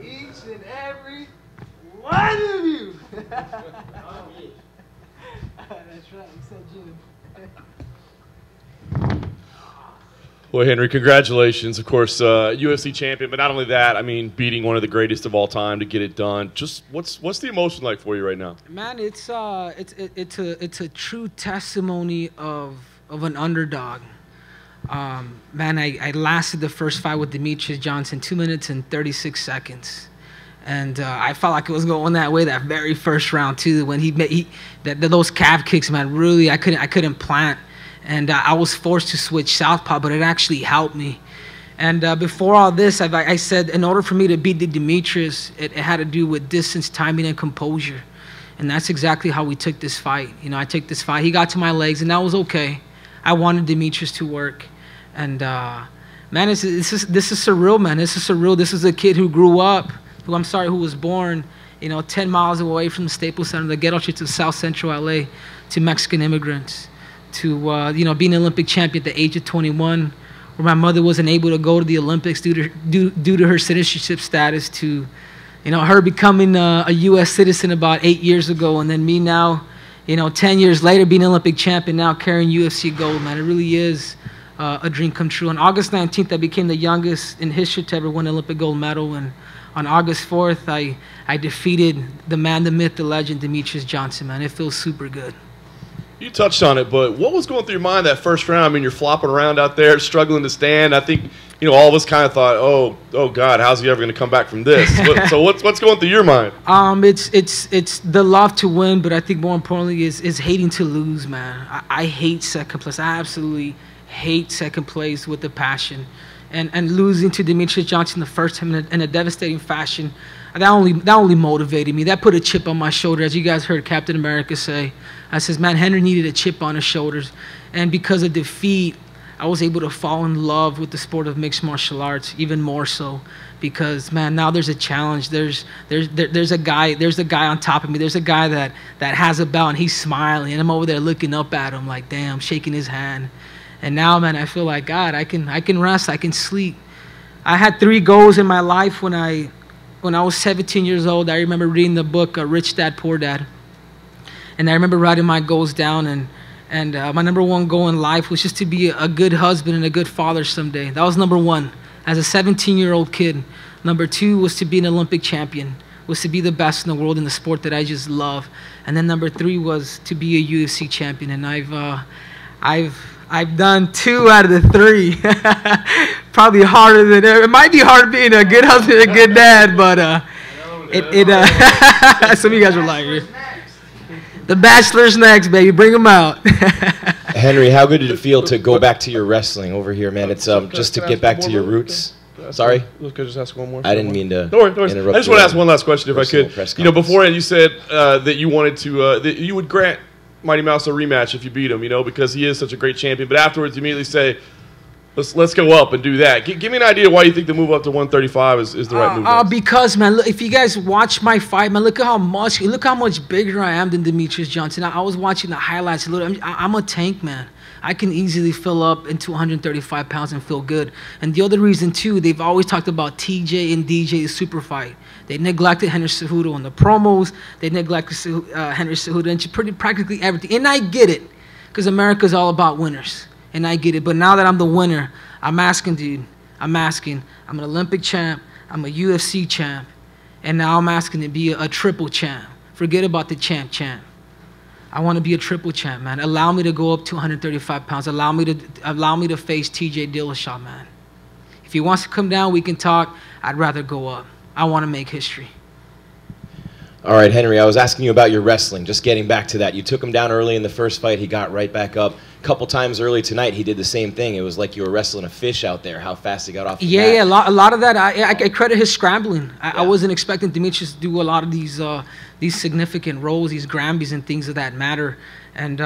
Each and every one of you. That's right, you said June. Well, Henry, congratulations. Of course, UFC champion, but not only that, I mean, beating one of the greatest of all time to get it done. Just what's the emotion like for you right now? Man, it's a true testimony of an underdog. Man, I lasted the first fight with Demetrius Johnson 2 minutes and 36 seconds. And I felt like it was going that way that very first round too. When those calf kicks, man, really I couldn't plant. And I was forced to switch southpaw, but it actually helped me. And before all this, I said in order for me to beat Demetrius, it had to do with distance, timing, and composure. And that's exactly how we took this fight. You know, I took this fight. He got to my legs, and that was okay. I wanted Demetrius to work. And, man, this is surreal, man. This is surreal. This is a kid who grew up, who was born, 10 miles away from the Staples Center, the ghetto streets of South Central LA, to Mexican immigrants, to, being an Olympic champion at the age of 21, where my mother wasn't able to go to the Olympics due to her citizenship status, to, her becoming a U.S. citizen about 8 years ago, and then me now, 10 years later being an Olympic champion, now carrying UFC gold, man. It really is a dream come true. On August 19th, I became the youngest in history to ever win an Olympic gold medal, and on August 4th, I defeated the man, the myth, the legend, Demetrius Johnson, man. It feels super good. You touched on it, but what was going through your mind that first round? I mean, you're flopping around out there, struggling to stand. I think, all of us kind of thought, oh God, how's he ever going to come back from this? So what's going through your mind? It's the love to win, but I think more importantly is hating to lose, man. I hate second place. I absolutely hate second place with a passion. And losing to Demetrius Johnson the first time in a devastating fashion, that only motivated me. That put a chip on my shoulder, as you guys heard Captain America say. I says, man, Henry needed a chip on his shoulders. And because of defeat, I was able to fall in love with the sport of mixed martial arts even more so. Because, man, now there's a challenge. There's a guy on top of me. There's a guy that has a belt and he's smiling, and I'm over there looking up at him like, damn, shaking his hand. And now, man, I feel like, God, I can rest, I can sleep. I had 3 goals in my life when I was 17 years old. I remember reading the book Rich Dad, Poor Dad. And I remember writing my goals down, and my number 1 goal in life was just to be a good husband and a good father someday. That was number 1 as a 17-year-old kid. Number 2 was to be an Olympic champion, was to be the best in the world in the sport that I just love. And then number 3 was to be a UFC champion. And I've done 2 out of the 3. Probably harder than ever. It might be hard being a good husband and a good dad, but some of you guys are like, the Bachelor's next, baby. Bring them out. Henry, how good did it feel to go back to your wrestling over here, man? It's just to get back to your roots. Sorry? Could I just ask one more? I didn't mean to interrupt. I just want to ask one last question, if I could. Beforehand you said that you wanted to, that you would grant Mighty Mouse a rematch if you beat him, because he is such a great champion. But afterwards, you immediately say, let's go up and do that. Give me an idea why you think the move up to 135 is the right move. Because, man, look, if you guys watch my fight, man, look how much bigger I am than Demetrius Johnson. I was watching the highlights. I'm a tank, man. I can easily fill up into 135 pounds and feel good. And the other reason, too, they've always talked about TJ and DJ's super fight. They neglected Henry Cejudo in the promos. They neglected Henry Cejudo in practically everything. And I get it, because America's all about winners. And I get it. But now that I'm the winner, I'm asking, dude. I'm an Olympic champ. I'm a UFC champ. And now I'm asking to be a triple champ. Forget about the champ. I want to be a triple champ, man. Allow me to go up to 135 pounds. Allow me to face TJ Dillashaw, man. If he wants to come down, we can talk. I'd rather go up. I want to make history. All right, Henry, I was asking you about your wrestling, just getting back to that. You took him down early in the first fight. He got right back up. A couple times early tonight, he did the same thing. It was like you were wrestling a fish out there, how fast he got off the mat. Yeah, a lot of that, I credit his scrambling. I wasn't expecting Demetrius to do a lot of these significant rolls, these Grambies and things of that matter. And,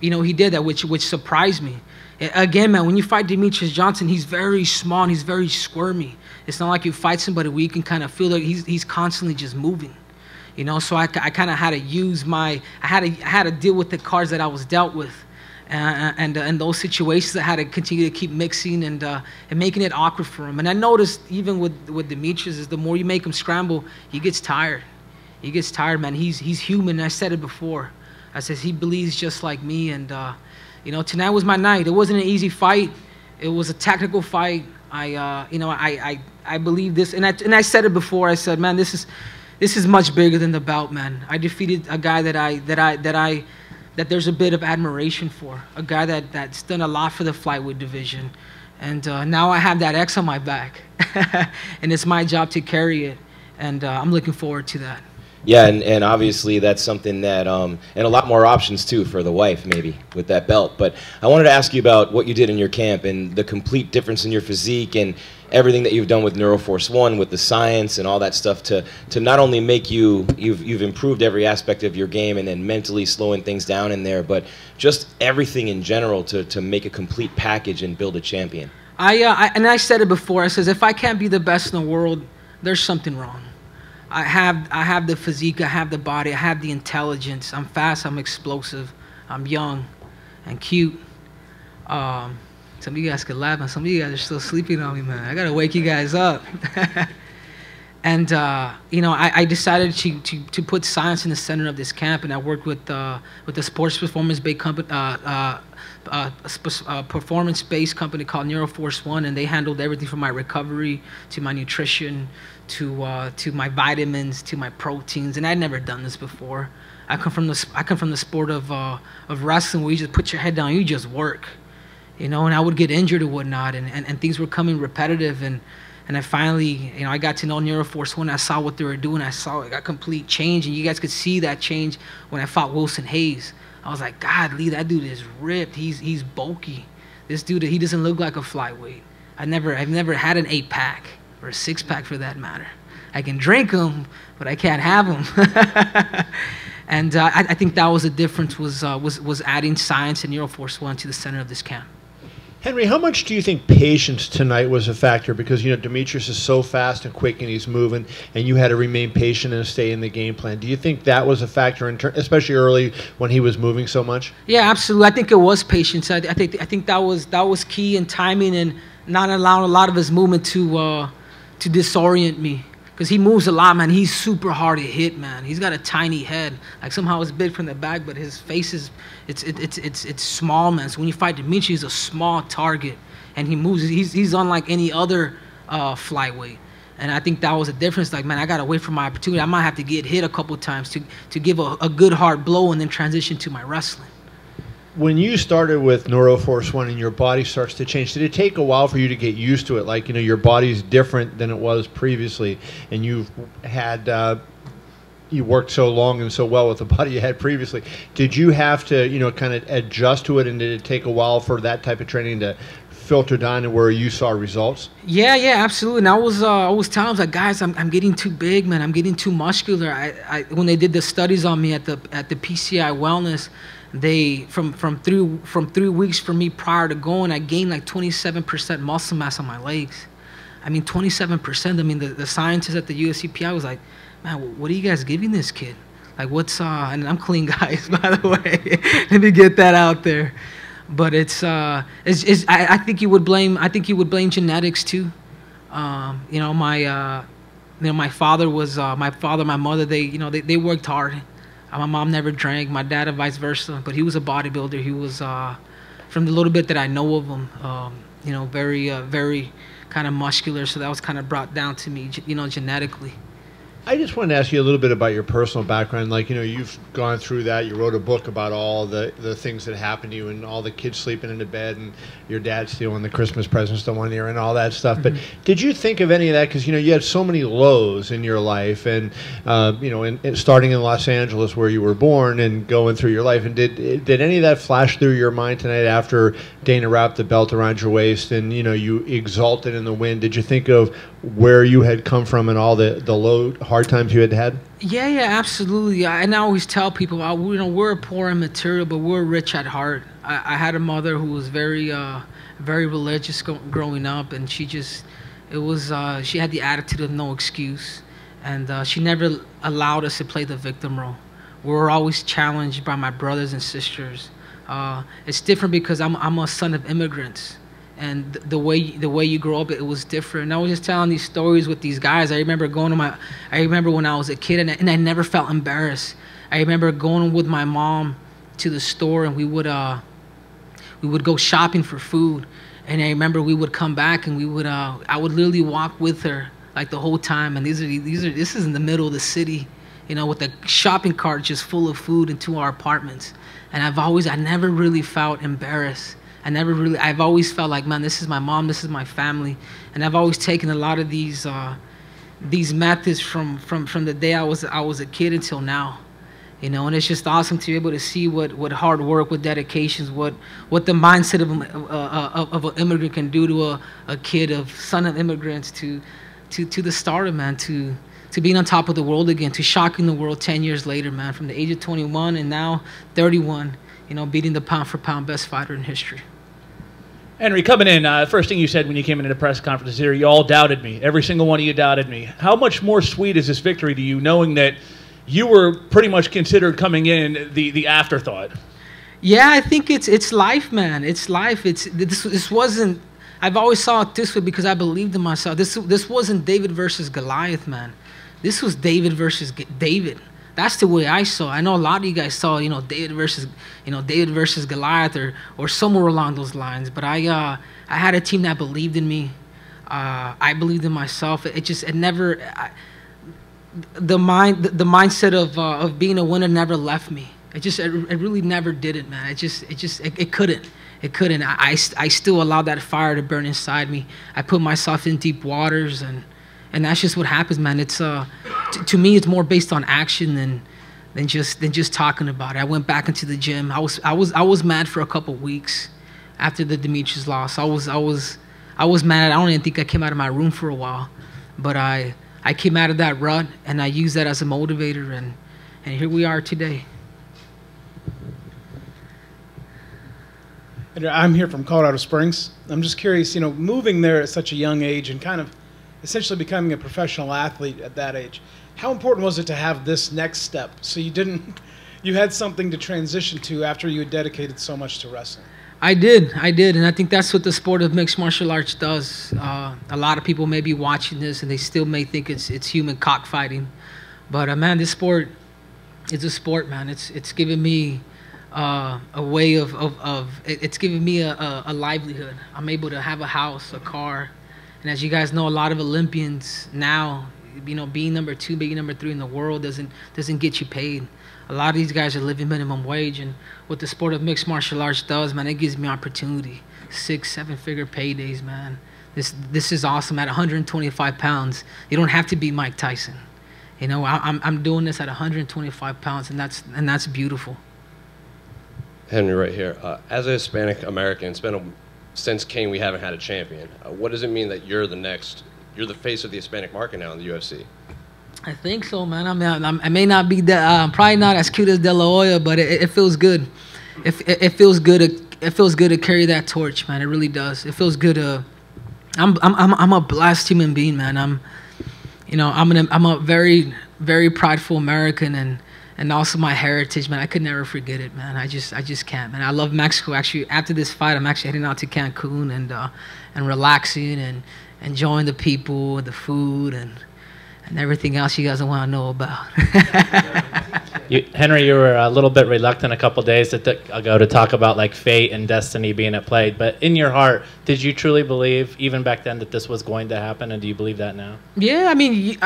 he did that, which surprised me. Again, man, when you fight Demetrius Johnson, he's very small and he's very squirmy. It's not like you fight somebody where you can kind of feel like he's constantly just moving. So I kind of had to use I had to deal with the cards that I was dealt with. And those situations, I had to continue to keep mixing and making it awkward for him. And I noticed even with Demetrius, is the more you make him scramble, he gets tired. He gets tired, man. He's human. I said it before. I said he believes just like me. And you know, tonight was my night. It wasn't an easy fight. It was a tactical fight. I believe this, and I said it before. I said, man, this is much bigger than the belt, man. I defeated a guy that there's a bit of admiration for, a guy that's done a lot for the flyweight division, and now I have that X on my back, and it's my job to carry it, and I'm looking forward to that. Yeah, and obviously that's something that, and a lot more options too for the wife maybe with that belt. But I wanted to ask you about what you did in your camp and the complete difference in your physique and everything that you've done with Neuroforce One, with the science and all that stuff to not only make you've improved every aspect of your game and then mentally slowing things down in there, but just everything in general to make a complete package and build a champion. I said it before. I says if I can't be the best in the world, there's something wrong. I have the physique, I have the body, I have the intelligence. I'm fast, I'm explosive, I'm young and cute. Some of you guys could laugh, and some of you guys are still sleeping on me, man. I gotta wake you guys up. And you know, I decided to put science in the center of this camp, and I worked with the sports performance-based company, performance-based company called Neuroforce One, and they handled everything from my recovery to my nutrition to my vitamins to my proteins, and I'd never done this before. I come from the sport of wrestling, where you just put your head down, you just work, you know. And I would get injured or whatnot, and things were coming repetitive, and I finally, you know, I got to know Neuroforce One. I saw what they were doing. I saw a complete change, and you guys could see that change when I fought Wilson Hayes. I was like, God, Lee, that dude is ripped. He's bulky. This dude, he doesn't look like a flyweight. I've never had an 8-pack or a 6-pack for that matter. I can drink them, but I can't have them. And I think that was the difference, was adding science and Neuroforce One to the center of this camp. Henry, how much do you think patience tonight was a factor? Because, you know, Demetrius is so fast and quick and he's moving, and you had to remain patient and stay in the game plan. Do you think that was a factor, especially early when he was moving so much? Yeah, absolutely. I think it was patience. I think that was key in timing and not allowing a lot of his movement to disorient me. Because he moves a lot, man. He's super hard to hit, man. He's got a tiny head. Like, somehow it's big from the back, but his face is, it's small, man. So when you fight Demetrius, he's a small target, and he moves. He's unlike any other flyweight. And I think that was a difference. Like, man, I got to wait for my opportunity. I might have to get hit a couple times to give a good hard blow and then transition to my wrestling. When you started with Neuroforce One and your body starts to change, did it take a while for you to get used to it? Like, you know, your body's different than it was previously, and you've had you worked so long and so well with the body you had previously. Did you have to, you know, kind of adjust to it, and did it take a while for that type of training to filter down to where you saw results? Yeah, absolutely. And I was telling them, like, guys, I'm getting too big, man. I'm getting too muscular. When they did the studies on me at the PCI Wellness, they from 3 weeks for me prior to going, I gained like 27% muscle mass on my legs. I mean, 27%. I mean, the scientists at the USCPI was like, man, what are you guys giving this kid? Like, what's and I'm clean, guys, by the way. Let me get that out there. But I think you would blame genetics too. You know, my father, my mother, they worked hard. My mom never drank. My dad, and vice versa. But he was a bodybuilder. He was, from the little bit that I know of him, you know, very kind of muscular. So that was kind of brought down to me, you know, genetically. I just wanted to ask you a little bit about your personal background. Like, you know, you've gone through that. You wrote a book about all the things that happened to you, and all the kids sleeping in the bed, and your dad stealing the Christmas presents the one year, and all that stuff. Mm-hmm. But did you think of any of that? Because, you know, you had so many lows in your life, and you know, and starting in Los Angeles where you were born and going through your life. And did any of that flash through your mind tonight after Dana wrapped the belt around your waist and, you know, you exulted in the win? Did you think of where you had come from and all the low, hard times you had? Yeah, absolutely. And I always tell people, you know, we're poor in material, but we're rich at heart. I had a mother who was very religious growing up, and she had the attitude of no excuse, and she never allowed us to play the victim role. We were always challenged by my brothers and sisters It's different because I'm a son of immigrants, and the way you grow up, it was different. And I was just telling these stories with these guys. I remember when I was a kid, and I never felt embarrassed. I remember going with my mom to the store, and we would go shopping for food. And I remember we would come back, and I would literally walk with her like the whole time. And this is in the middle of the city, with a shopping cart just full of food into our apartments. And I never really felt embarrassed. I've always felt like, man, this is my mom, this is my family. And I've always taken a lot of these methods from the day I was a kid until now. And it's just awesome to be able to see what hard work, what dedications, what the mindset of an immigrant can do to a kid, son of immigrants, to the stardom, man, to being on top of the world again, to shocking the world 10 years later, man, from the age of 21 and now 31, beating the pound-for-pound best fighter in history. Henry, coming in, first thing you said when you came into the press conference here, you all doubted me. Every single one of you doubted me. How much more sweet is this victory to you, knowing that you were pretty much considered coming in the afterthought? Yeah, I think it's life, man. It's life. This wasn't. I've always saw it this way because I believed in myself. This wasn't David versus Goliath, man. This was David versus David. That's the way I saw it. I know a lot of you guys saw, David versus Goliath or somewhere along those lines. But I had a team that believed in me. I believed in myself. The mindset of being a winner never left me. It really never did it, man. It couldn't. I still allowed that fire to burn inside me. I put myself in deep waters, and that's just what happens, man. It's to me, it's more based on action than just talking about it. I went back into the gym. I was mad for a couple weeks after the Demetrius loss. I was mad. I don't even think I came out of my room for a while, but I came out of that rut, and I used that as a motivator, and here we are today. I'm here from Colorado Springs. I'm just curious, moving there at such a young age and kind of essentially becoming a professional athlete at that age, how important was it to have this next step so you had something to transition to after you had dedicated so much to wrestling? I did, and I think that's what the sport of mixed martial arts does. A lot of people may be watching this, and they still may think it's human cockfighting, but man, this sport is a sport, man. It's given me a way it's given me a livelihood. I'm able to have a house, a car, and as you guys know, a lot of Olympians now, being number 2, being number 3 in the world doesn't get you paid. A lot of these guys are living minimum wage, and what the sport of mixed martial arts does, man, it gives me opportunity. 6-7-figure paydays, man. This is awesome. At 125 pounds, you don't have to be Mike Tyson. I'm doing this at 125 pounds, and that's beautiful. Henry, right here. As a Hispanic American, since Kane we haven't had a champion. What does it mean that you're the face of the Hispanic market now in the UFC? I think so, man. I may not be that, probably not as cute as De La Hoya, but it feels good. It feels good. It feels good to carry that torch, man. It really does. It feels good to. I'm a blessed human being, man. I'm a very, very prideful American, and also my heritage, man. I could never forget it, man. I just can't, man. I love Mexico. Actually, after this fight, I'm actually heading out to Cancun and relaxing and enjoying the people, the food, and everything else you guys don't want to know about. Henry, you were a little bit reluctant a couple days ago to talk about like fate and destiny being at play, but in your heart, did you truly believe even back then that this was going to happen, and do you believe that now? Yeah, I mean, you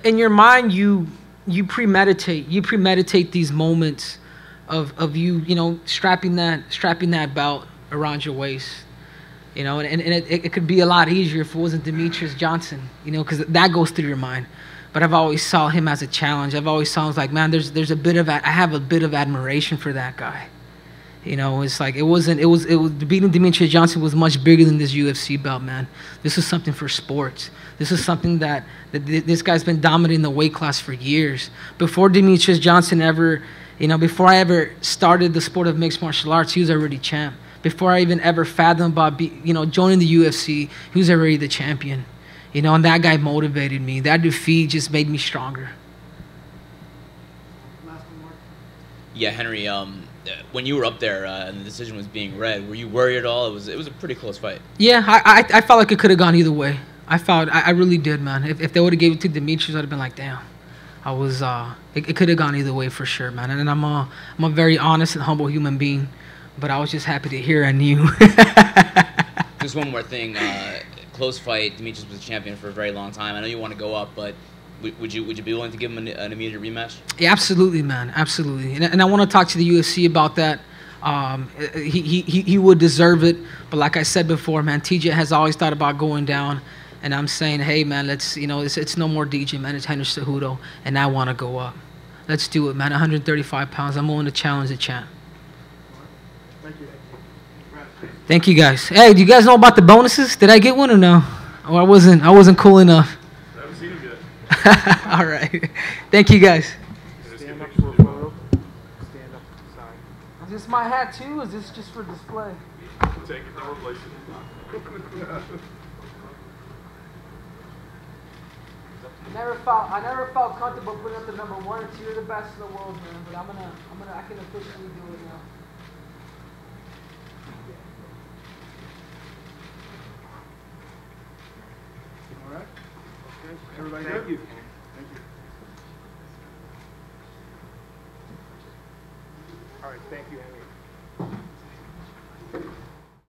in your mind, you premeditate these moments of you strapping that belt around your waist. And it could be a lot easier if it wasn't Demetrius Johnson, because that goes through your mind. But I've always saw him as a challenge. I've always saw him like, man, I have a bit of admiration for that guy. It's like it was beating Demetrius Johnson was much bigger than this UFC belt, man. This is something for sports. This is something that this guy's been dominating the weight class for years. Before Demetrius Johnson before I ever started the sport of mixed martial arts, he was already champ. Before I even ever fathomed about joining the UFC, he was already the champion. And that guy motivated me. That defeat just made me stronger. Yeah, Henry, when you were up there and the decision was being read, were you worried at all? It was a pretty close fight. Yeah, I felt like it could have gone either way. I really did, man. If they would have gave it to Demetrius, I'd have been like, damn. It could have gone either way for sure, man. And I'm a very honest and humble human being, but I was just happy to hear I knew. Just one more thing. Close fight. Demetrius was a champion for a very long time. I know you want to go up, but would you be willing to give him an immediate rematch? Yeah, absolutely, man. Absolutely. And I want to talk to the UFC about that. He would deserve it. But like I said before, man, TJ has always thought about going down. And I'm saying, hey, man, it's no more DJ, man. It's Henry Cejudo, and I want to go up. Let's do it, man. 135 pounds. I'm willing to challenge the champ. Thank you. Thank you, guys. Hey, do you guys know about the bonuses? Did I get one or no? Or I wasn't cool enough. I haven't seen him yet. All right. Thank you, guys. Stand up for a photo. Stand up to the side. Is this my hat too? Or is this just for display? Take it, don't replace it. I never felt comfortable putting up the number 1 or 2. You're the best in the world, man. But I can officially do it now. All right. Okay. Everybody good? Thank you. Thank you. All right. Thank you.